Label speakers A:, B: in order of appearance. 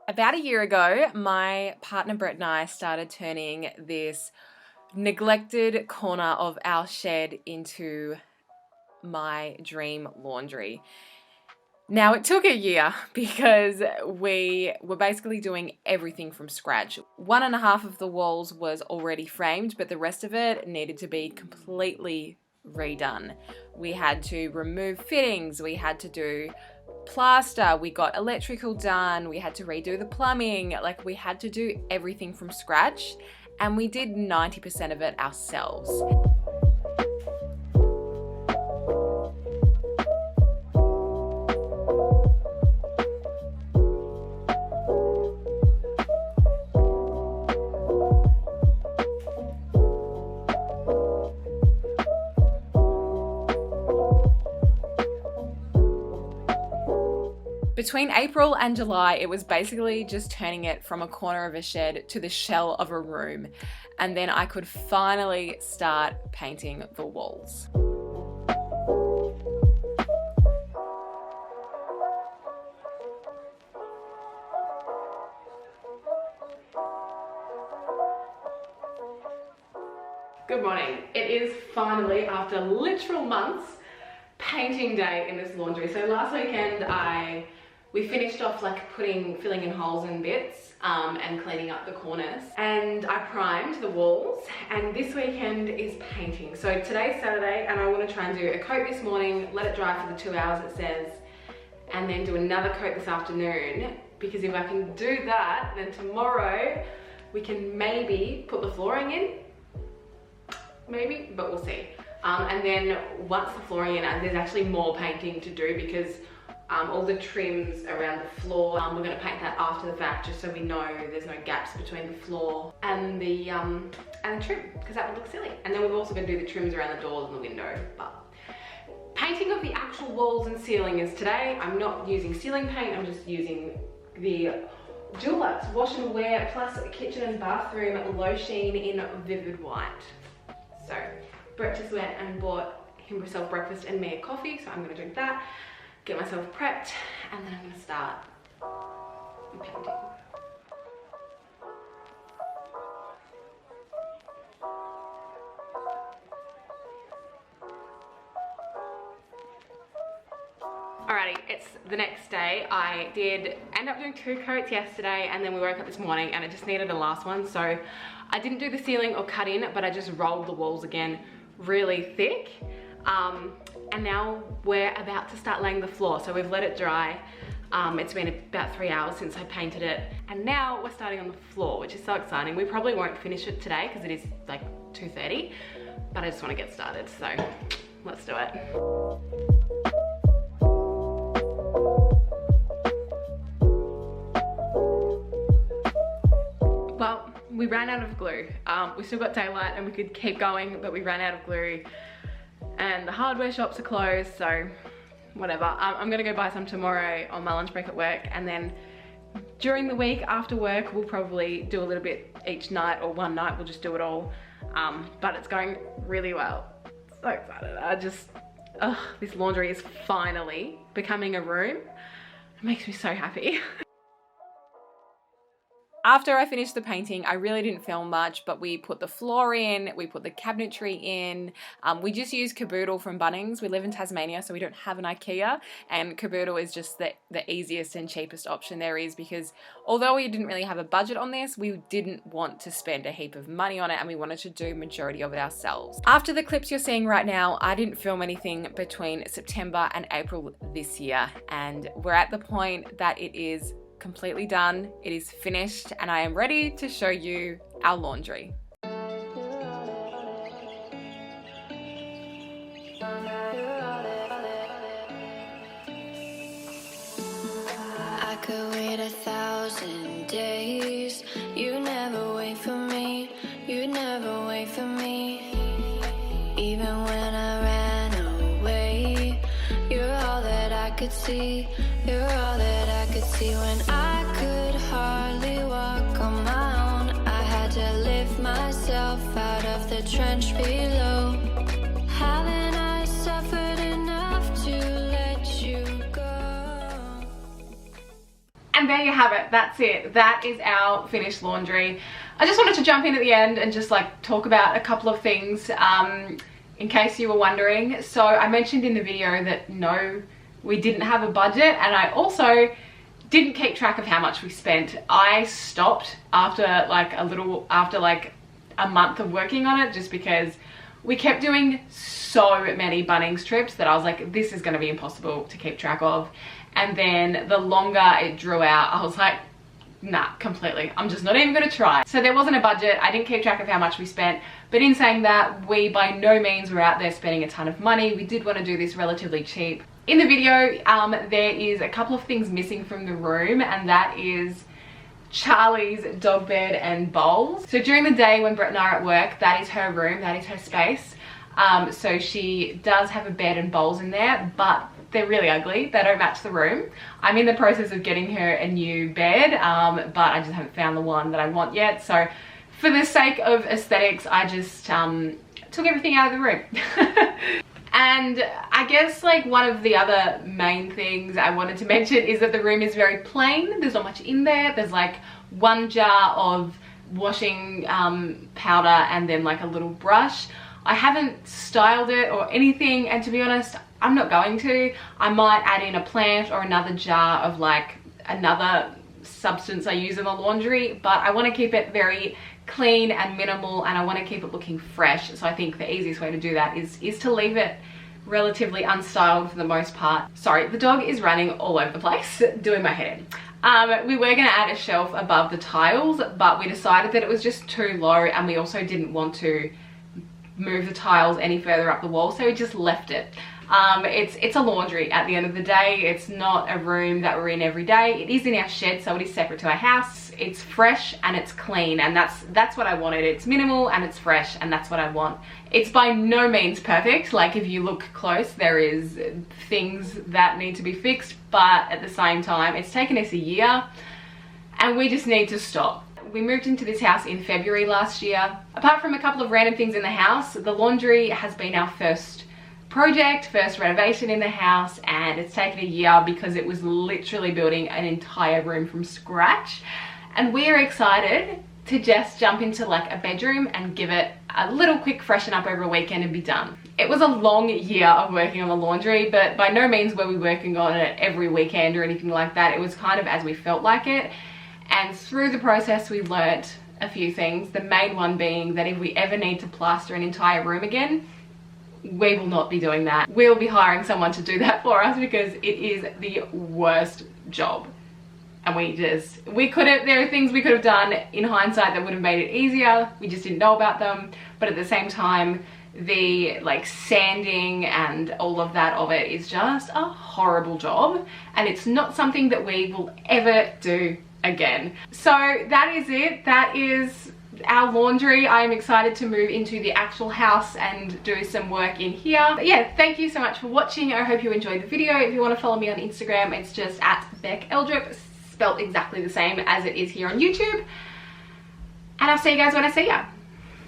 A: About a year ago, my partner Brett and I started turning this neglected corner of our shed into my dream laundry. Now, it took a year because we were basically doing everything from scratch. 1.5 of the walls was already framed, but the rest of it needed to be completely redone. We had to remove fittings, we had to do plaster, we got electrical done, we had to redo the plumbing, like we had to do everything from scratch, and we did 90% of it ourselves. Between April and July, it was basically just turning it from a corner of a shed to the shell of a room. And then I could finally start painting the walls. Good morning. It is finally, after literal months, painting day in this laundry. So last weekend we finished off like filling in holes and bits and cleaning up the corners, and I primed the walls, and this weekend is painting. So today's Saturday and I want to try and do a coat this morning, let it dry for the 2 hours it says, and then do another coat this afternoon, because if I can do that, then tomorrow we can maybe put the flooring in, maybe, but we'll see. And then once the flooring in, there's actually more painting to do because all the trims around the floor, we're going to paint that after the fact, just so we know there's no gaps between the floor and the trim, because that would look silly. And then we've also got to do the trims around the doors and the window. But painting of the actual walls and ceiling is today. I'm not using ceiling paint, I'm just using the Dulux Wash and Wear plus kitchen and bathroom low sheen in vivid white. So Brett just went and bought himself breakfast and me a coffee, so I'm going to drink that, get myself prepped, and then I'm going to start painting. Alrighty, it's the next day. I did end up doing 2 coats yesterday, and then we woke up this morning and it just needed a last one, so I didn't do the ceiling or cut in, but I just rolled the walls again really thick. And now we're about to start laying the floor. So we've let it dry. It's been about 3 hours since I painted it. And now we're starting on the floor, which is so exciting. We probably won't finish it today because it is like 2:30, but I just want to get started. So let's do it. Well, we ran out of glue. We still got daylight and we could keep going, but we ran out of glue. And the hardware shops are closed, so whatever. I'm gonna go buy some tomorrow on my lunch break at work, and then during the week after work, we'll probably do a little bit each night, or one night we'll just do it all. But it's going really well. So excited. This laundry is finally becoming a room. It makes me so happy. After I finished the painting, I really didn't film much, but we put the floor in, we put the cabinetry in. We just used Caboodle from Bunnings. We live in Tasmania, so we don't have an IKEA, and Caboodle is just the easiest and cheapest option there is, because although we didn't really have a budget on this, we didn't want to spend a heap of money on it, and we wanted to do majority of it ourselves. After the clips you're seeing right now, I didn't film anything between September and April this year, and we're at the point that it is completely done, it is finished, and I am ready to show you our laundry.
B: I could wait 1,000 days. You never wait for me, you never wait for me. Even when I ran away, you're all that I could see. You're all that I could see. When I could hardly walk on my own, I had to lift myself out of the trench below. Haven't I suffered enough to let you go?
A: And there you have it. That's it. That is our finished laundry. I just wanted to jump in at the end and just like talk about a couple of things in case you were wondering. So I mentioned in the video that no, we didn't have a budget, and I also didn't keep track of how much we spent. I stopped after like a month of working on it, just because we kept doing so many Bunnings trips that I was like, this is going to be impossible to keep track of. And then the longer it drew out, I was like, nah, completely. I'm just not even going to try. So there wasn't a budget. I didn't keep track of how much we spent. But in saying that, we by no means were out there spending a ton of money. We did want to do this relatively cheap. In the video, there is a couple of things missing from the room, and that is Charlie's dog bed and bowls. So during the day when Brett and I are at work, that is her room, that is her space. So she does have a bed and bowls in there, but they're really ugly. They don't match the room. I'm in the process of getting her a new bed, but I just haven't found the one that I want yet. So for the sake of aesthetics, I just took everything out of the room. And I guess like one of the other main things I wanted to mention is that the room is very plain. There's not much in there. There's like one jar of washing powder and then like a little brush. I haven't styled it or anything, and to be honest, I'm not going to. I might add in a plant or another jar of like another substance I use in the laundry, but I want to keep it very clean and minimal, and I want to keep it looking fresh. So I think the easiest way to do that is to leave it relatively unstyled for the most part. Sorry, the dog is running all over the place, doing my head in. We were going to add a shelf above the tiles, but we decided that it was just too low, and we also didn't want to move the tiles any further up the wall, so we just left it. It's a laundry at the end of the day. It's not a room that we're in every day. It is in our shed, so it is separate to our house. It's fresh and it's clean, and that's what I wanted. It's minimal and it's fresh, and that's what I want. It's by no means perfect. Like if you look close, there is things that need to be fixed, but at the same time, it's taken us a year and we just need to stop. We moved into this house in February last year. Apart from a couple of random things in the house, the laundry has been our first project, first renovation in the house, and it's taken a year because it was literally building an entire room from scratch. And we're excited to just jump into like a bedroom and give it a little quick freshen up over a weekend and be done. It was a long year of working on the laundry, but by no means were we working on it every weekend or anything like that. It was kind of as we felt like it. And through the process, we learnt a few things. The main one being that if we ever need to plaster an entire room again, we will not be doing that. We'll be hiring someone to do that for us, because it is the worst job. And there are things we could have done in hindsight that would have made it easier. We just didn't know about them. But at the same time, the like sanding and all of that of it is just a horrible job. And it's not something that we will ever do again. So that is it. That is our laundry. I'm excited to move into the actual house and do some work in here. But yeah, thank you so much for watching. I hope you enjoyed the video. If you want to follow me on Instagram, it's just at beceldrup, spelt exactly the same as it is here on YouTube. And I'll see you guys when I see ya.